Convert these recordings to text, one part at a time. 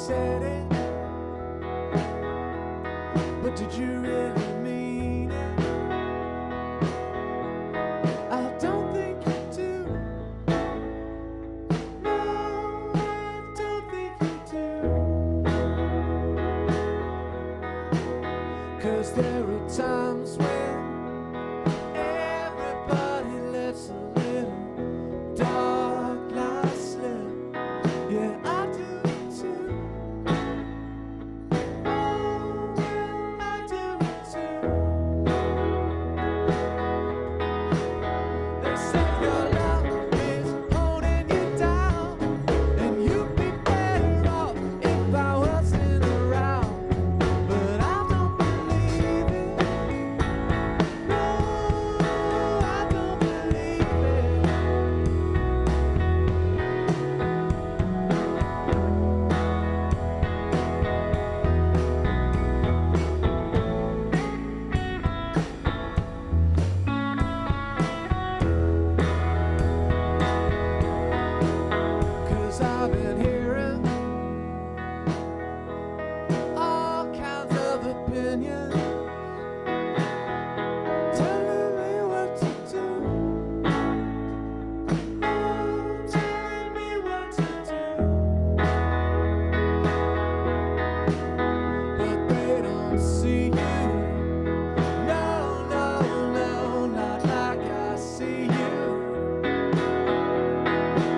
said it, but did you really mean it? I don't think you do. No, I don't think you do. 'Cause there are times when everybody lets a little dark light slip. Yeah, I do it too. Oh, well, I do it too. They say your love is holding you down, and you'd be better off if I wasn't around. But I don't believe it. No, I don't believe it. 'Cause I've been hearing all kinds of opinions telling me what to do. Oh, telling me what to do. But they don't see you. No, no, no, not like I see you.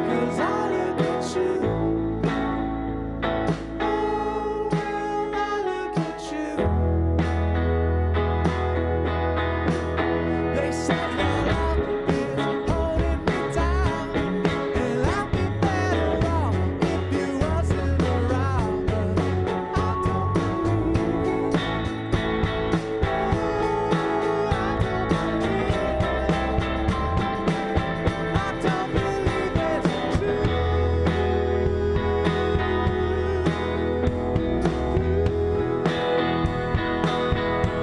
'Cause I look at you. Oh, well, I look at you. They say your love is holding me down, and I'd be better off if you wasn't around. But I don't believe it. Oh, I don't believe it. I don't believe it's true.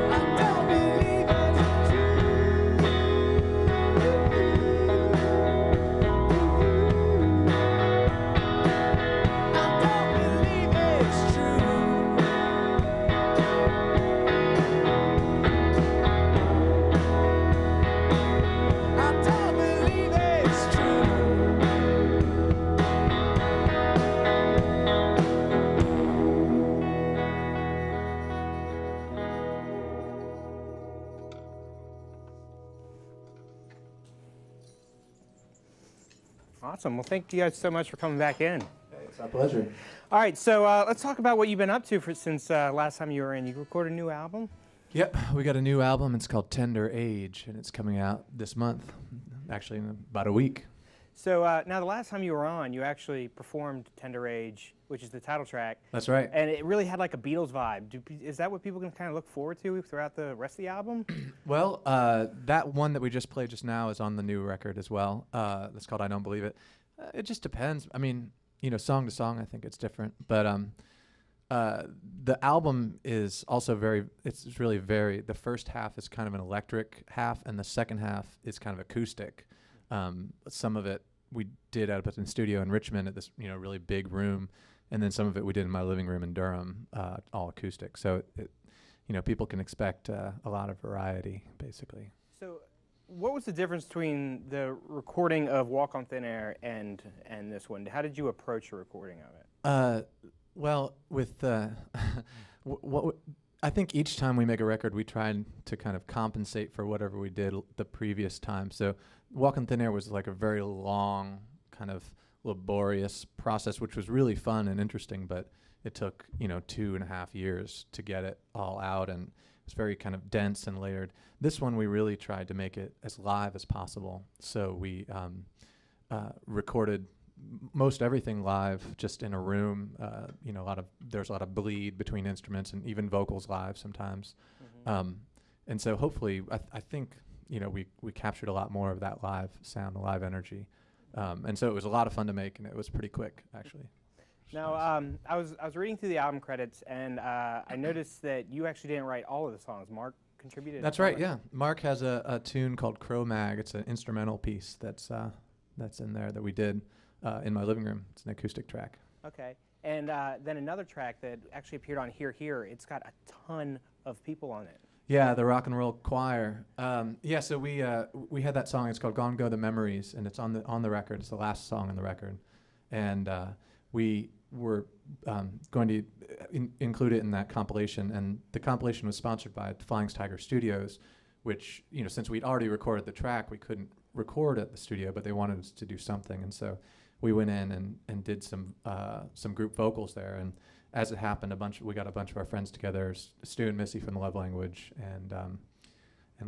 I don't believe it's true. I don't believe it's true. I don't believe it's true. Awesome. Well, thank you guys so much for coming back in. It's our pleasure. All right, so let's talk about what you've been up to since last time you were in. You recorded a new album? Yep, we got a new album. It's called Tender Age, and it's coming out this month, actually in about a week. So now the last time you were on, you actually performed Tender Age, which is the title track. That's right. And it really had like a Beatles vibe. Is that what people can kind of look forward to throughout the rest of the album? Well, that one that we just played just now is on the new record as well. That's called I Don't Believe It. It just depends. I mean, you know, song to song, I think it's different. But the album is also it's really very, the first half is kind of an electric half, and the second half is kind of acoustic. Some of it we did up at the studio in Richmond at this, you know, really big room, and then some of it we did in my living room in Durham, all acoustic. So you know, people can expect a lot of variety, basically. So what was the difference between the recording of Walk on Thin Air and this one? How did you approach the recording of it? Well, with I think each time we make a record, we try to kind of compensate for whatever we did the previous time. So Walk on Thin Air was like a very long, kind of laborious process, which was really fun and interesting, but it took, you know, 2.5 years to get it all out, and it's very kind of dense and layered. This one, we really tried to make it as live as possible. So we recorded most everything live, just in a room. You know, there's a lot of bleed between instruments, and even vocals live sometimes. Mm-hmm. And so hopefully, I think, you know, we captured a lot more of that live sound, the live energy. And so it was a lot of fun to make, and it was pretty quick, actually. Now, I was reading through the album credits, and I noticed that you actually didn't write all of the songs. Mark contributed. That's right. Yeah, Mark has a tune called Crow Mag. It's an instrumental piece that's in there that we did in my living room. It's an acoustic track. Okay. And then another track that actually appeared on Here Here, it's got a ton of people on it. Yeah, the rock and roll choir. Yeah, so we had that song. It's called "Gone Go the Memories," and it's on the record. It's the last song on the record, and we were going to include it in that compilation. And the compilation was sponsored by Flying Tiger Studios, which, you know, since we'd already recorded the track, we couldn't record at the studio, but they wanted us to do something, and so we went in and did some group vocals there. And as it happened, we got a bunch of our friends together, Stu and Missy from The Love Language, and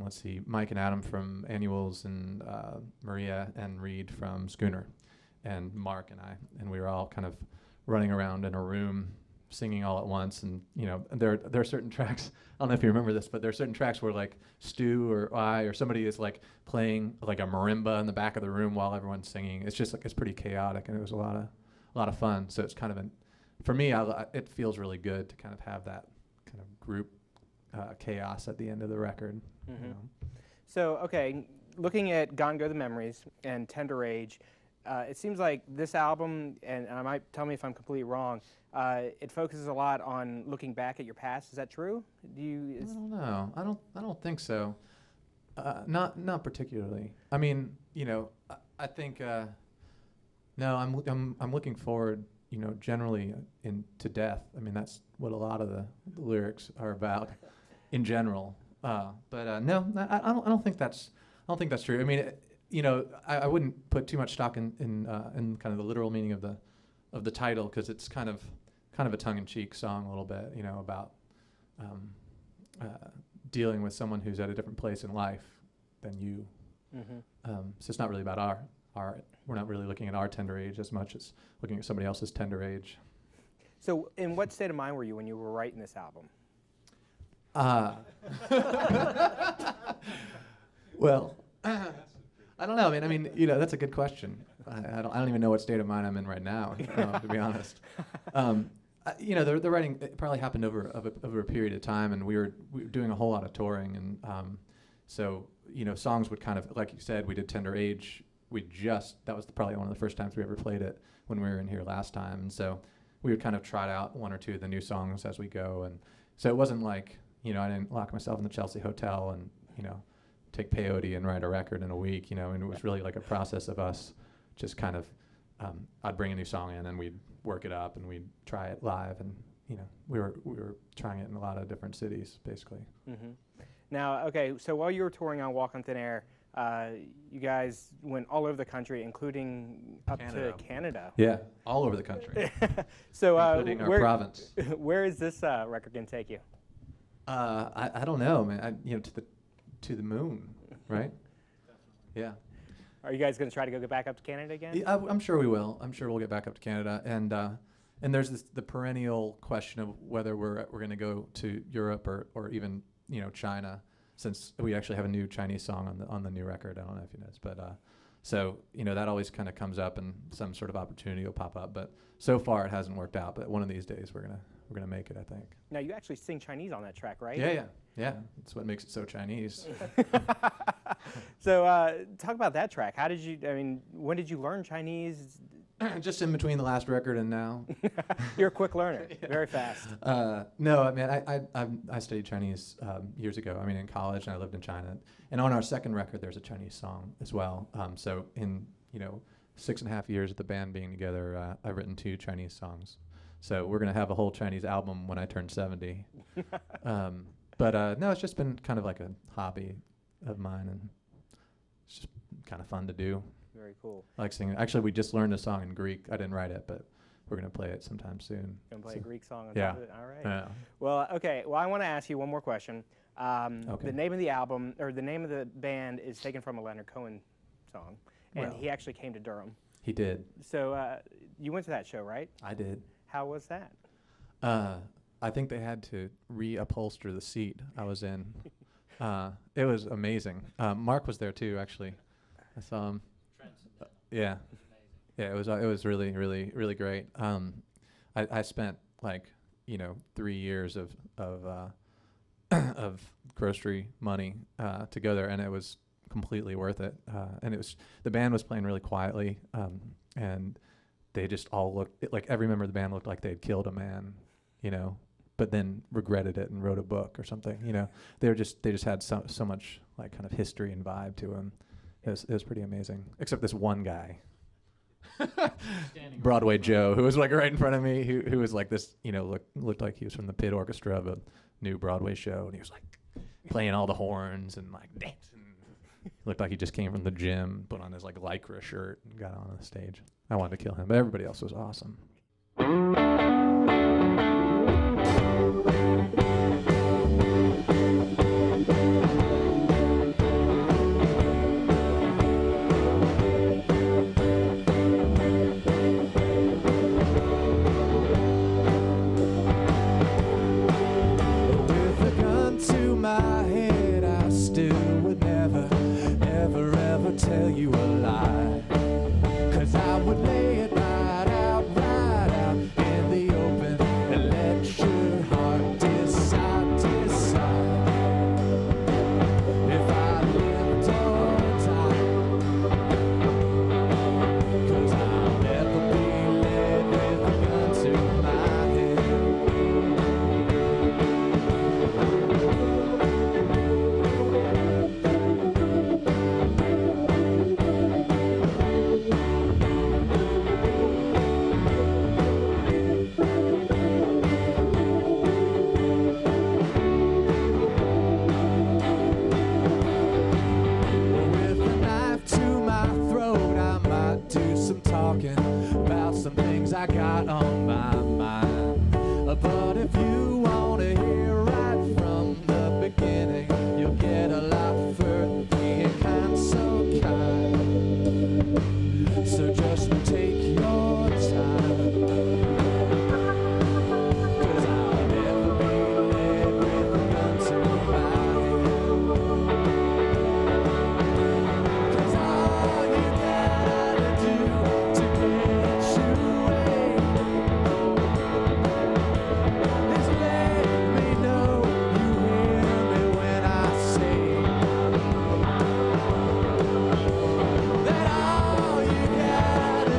let's see, Mike and Adam from Annuals, and Maria and Reed from Schooner, and Mark and I, and we were all kind of running around in a room singing all at once. And you know, there are certain tracks, I don't know if you remember this, but there are certain tracks where like Stu or I or somebody is like playing like a marimba in the back of the room while everyone's singing. It's just like, it's pretty chaotic, and it was a lot of fun. So it's kind of for me, it feels really good to kind of have that kind of group chaos at the end of the record. Mm-hmm. You know? So, okay, looking at Gone Go the Memories and Tender Age, it seems like this album, and I might, tell me if I'm completely wrong, it focuses a lot on looking back at your past. Is that true? I don't know. I don't think so. Not particularly. I mean, you know, I think no. I'm looking forward, you know, generally to death. I mean, that's what a lot of the lyrics are about, in general. But no, I don't think that's true. I mean, you know, I wouldn't put too much stock in kind of the literal meaning of the title, because it's kind of a tongue-in-cheek song a little bit, you know, about dealing with someone who's at a different place in life than you. Mm-hmm. So it's not really about our we're not really looking at our tender age as much as looking at somebody else's tender age. So in what state of mind were you when you were writing this album? Well, I don't know. I mean, you know, that's a good question. I don't even know what state of mind I'm in right now, to be honest. You know, the writing, it probably happened over a period of time, and we were doing a whole lot of touring, and so, you know, songs would kind of, like you said, we did Tender Age. That was probably one of the first times we ever played it when we were in here last time, and so we would kind of trot out one or two of the new songs as we go, and so it wasn't like, you know, I didn't lock myself in the Chelsea hotel and, you know, take peyote and write a record in a week, you know, and it was really like a process of us just kind of, I'd bring a new song in and we'd work it up and we'd try it live, and, you know, we were trying it in a lot of different cities, basically. Mm-hmm. Now, okay, so while you were touring on Walk on Thin Air, you guys went all over the country, including up to Canada. Yeah, all over the country. So, including our province. Where is this record going to take you? I don't know, man. You know, to the moon, right? Yeah. Are you guys going to try to go get back up to Canada again? Yeah, I'm sure we will. I'm sure we'll get back up to Canada, and there's the perennial question of whether we're going to go to Europe or even, you know, China, since we actually have a new Chinese song on the new record. I don't know if you noticed, but so, you know, that always kind of comes up, and some sort of opportunity will pop up. But so far it hasn't worked out. But one of these days we're gonna make it, I think. Now, you actually sing Chinese on that track, right? Yeah. That's what makes it so Chinese. So talk about that track. When did you learn Chinese? Just in between the last record and now. You're a quick learner, very fast. No, I mean, I studied Chinese years ago. I mean, in college, and I lived in China. And on our second record, there's a Chinese song as well. So in, you know, 6.5 years of the band being together, I've written 2 Chinese songs. So we're going to have a whole Chinese album when I turn 70. But no, it's just been kind of like a hobby of mine, and it's just kind of fun to do. Very cool. I like singing. Actually, we just learned a song in Greek. I didn't write it, but we're going to play it sometime soon. Going to play a Greek song on yeah. top of it? All right. Yeah. Well, okay. Well, I want to ask you one more question. Okay. The name of the album, or the name of the band, is taken from a Leonard Cohen song, and Well. he actually came to Durham. He did. So you went to that show, right? I did. How was that? I think they had to reupholster the seat I was in. It was amazing. Mark was there too, actually. I saw him. Yeah. Yeah, it was really, really, really great. I spent like, you know, 3 years of of grocery money to go there, and it was completely worth it. And the band was playing really quietly, and they just all looked like every member of the band looked like they'd killed a man, you know, but then regretted it and wrote a book or something. You know, they just had so much like kind of history and vibe to them. It was pretty amazing. Except this one guy, Broadway Joe, who was like right in front of me, who was like this, you know, looked like he was from the pit orchestra of a new Broadway show, and he was like playing all the horns and like dancing. Looked like he just came from the gym, put on his like lycra shirt, and got on the stage. I wanted to kill him, but everybody else was awesome. With a gun to my head, I still would never, ever, ever tell you a lie. 'Cause I would lay it right out in the open and let your heart decide. If I lived on time, 'cause I'll never be led with a gun to my head. With a knife to my throat, I might do some talking about some things I got on my mind. But if you want to hear right from the beginning, you'll get a lot further being kind, so kind. So just take your time. 'Cause I'll never be led with a gun to my head. 'Cause all you gotta do to get your way is let me know you hear me when I say that all you gotta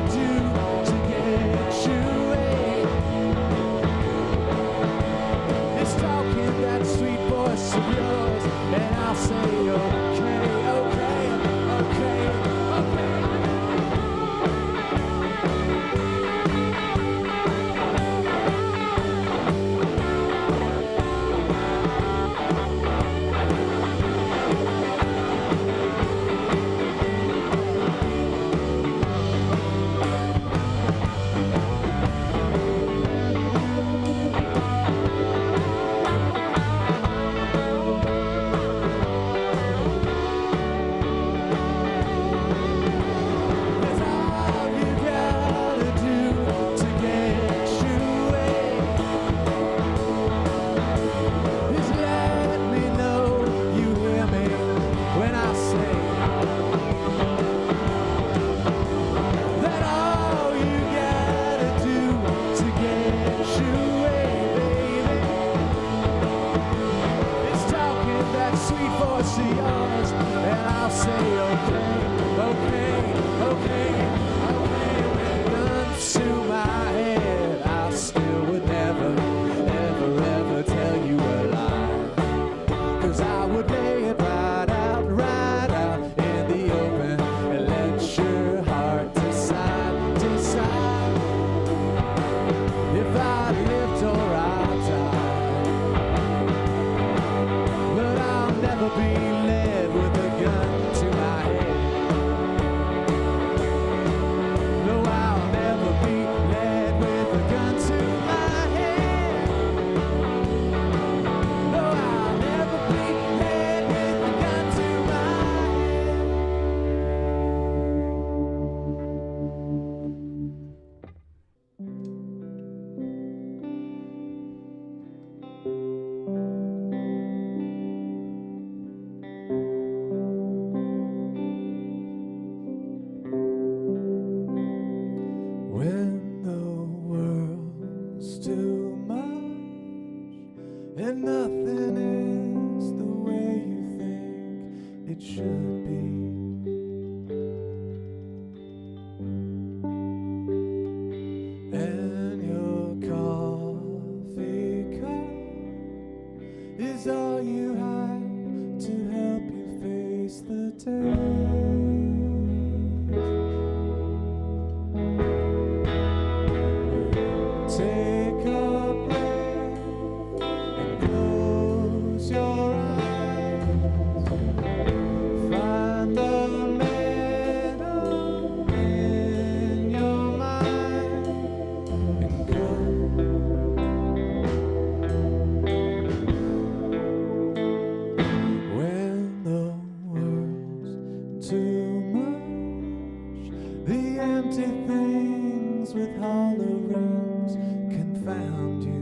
things with hollow rings confound you.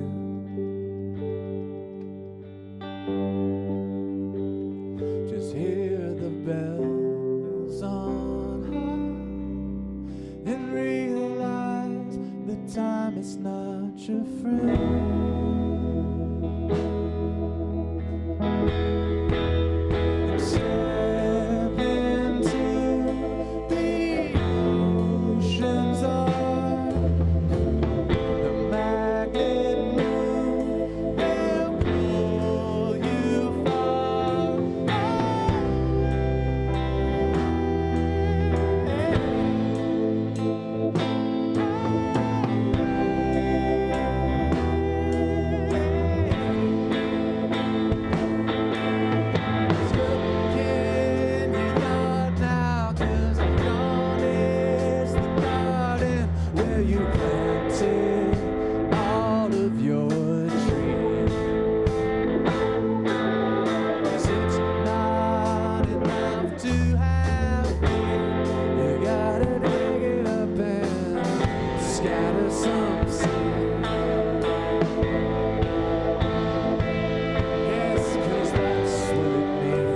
Just hear the bells on high and realize that time is not your friend. Step into the ocean's arms. The magnet moon will pull you far Can you not now? 'Cause gone is the garden where you planted all of your dreams. 'Cause it's not enough to have faith. You gotta dig it up and scatter some seed. Yes, 'cause that's what it means.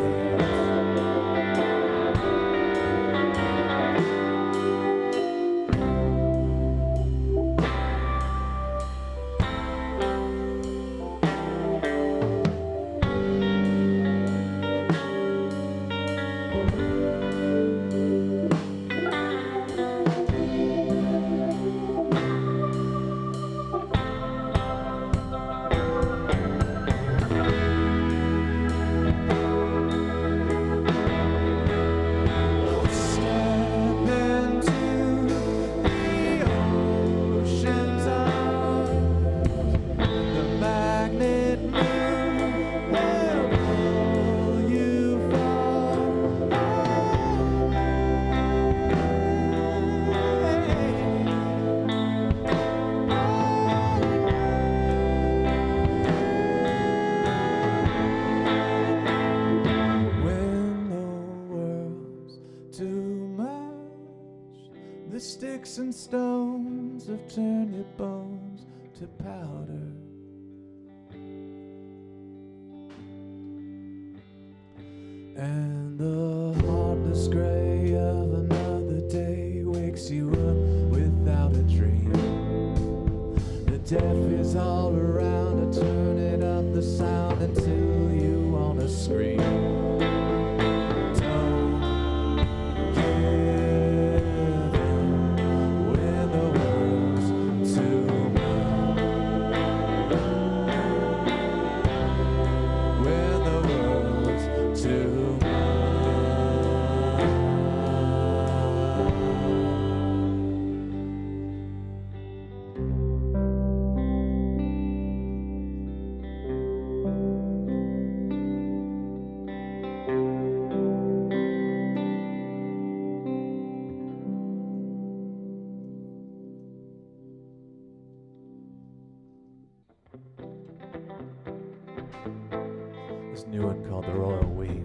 Step into the ocean's arms. The magnet moon will pull you far When the world's too much, the sticks and stones have turned your bones to powder. And the heartless gray of another day wakes you up without a dream. The deaf is all around, turning up the sound until you wanna scream. Don't give in when the world's too much. When the world's too much. This new one called The Royal We.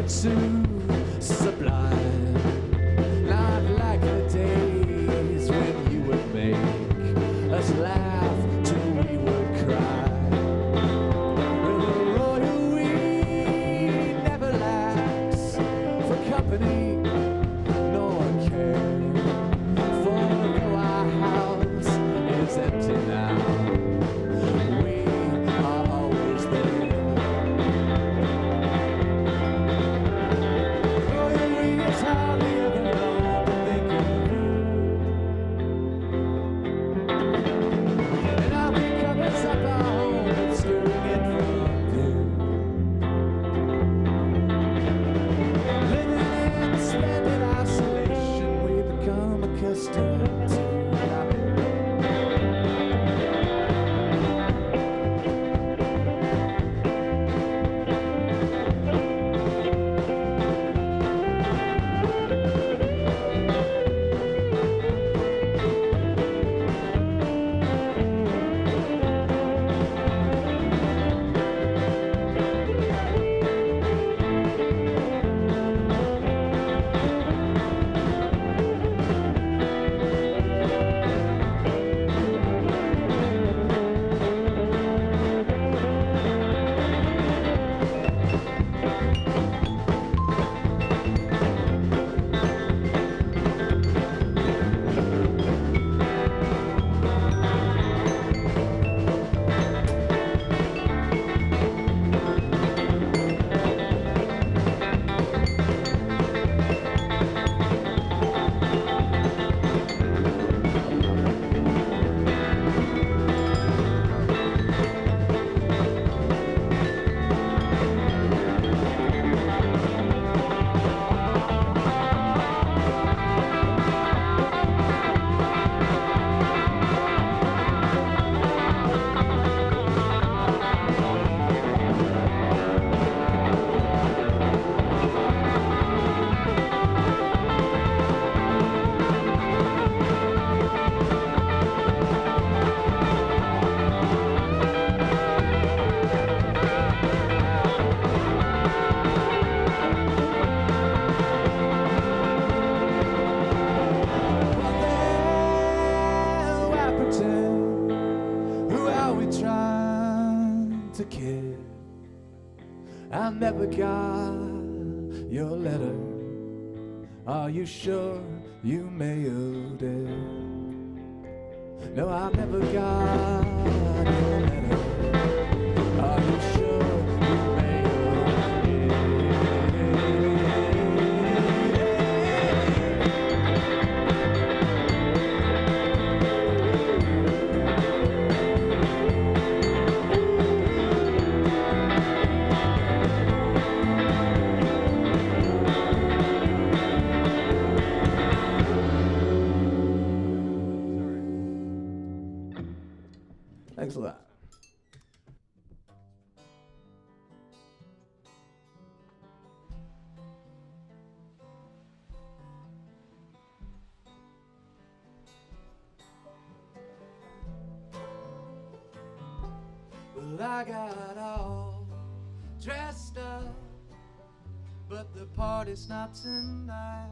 solitude sublime, not like the days when you would make us laugh till we would cry. With a royal we never lacks for company nor care, for though our house is empty now, we are always there. Royal we is hardly ever known to think of you, and our big covers up our home, obscuring it from view. Living in splendid isolation, we become accustomed to I never got your letter. Are you sure you mailed it? No, I never got your letter. Are you sure you mailed it? Thanks a lot. Well, I got all dressed up, but the party's not tonight.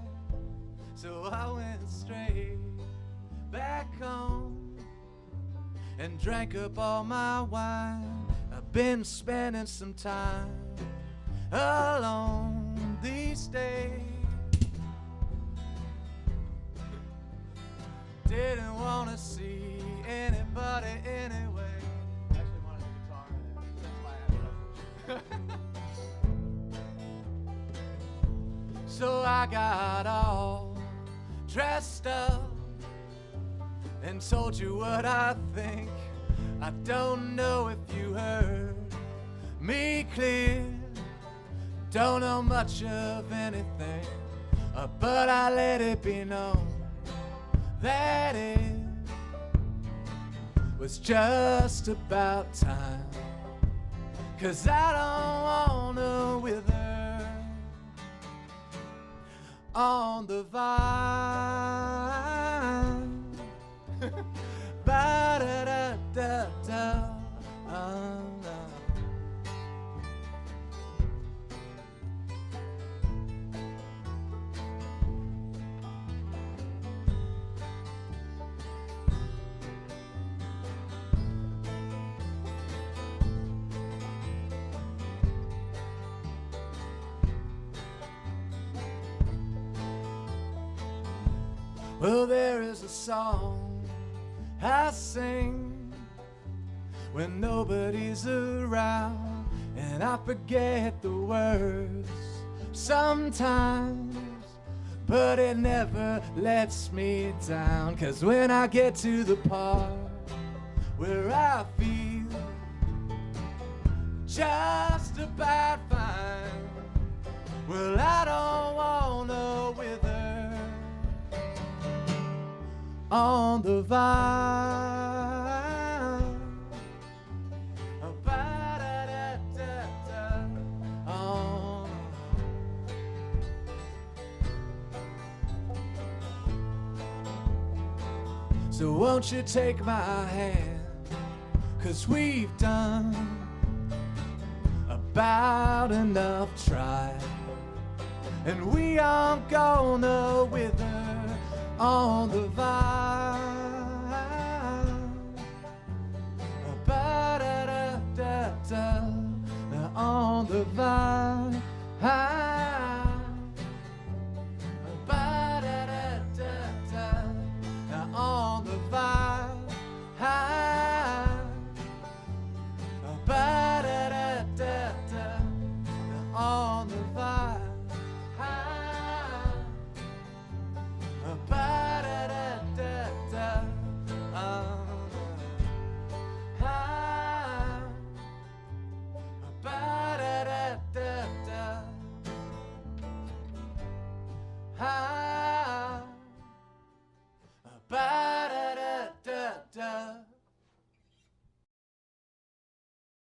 So I went straight back home and drank up all my wine. I've been spending some time alone these days. Didn't want to see anybody anyway. Actually wanted the guitar in it. That's why I So I got all dressed up and told you what I think. I don't know if you heard me clear. Don't know much of anything, but I let it be known that it was just about time. 'Cause I don't wanna wither on the vine. Ba-da-da-da-da. Well, there is a song I sing when nobody's around, and I forget the words sometimes, but it never lets me down. 'Cause when I get to the part where I feel just about fine, well, I don't wanna wither on the vine. Ba-da-da-da-da. Oh. So won't you take my hand, 'cause we've done about enough trying, and we aren't gonna wither on the vine.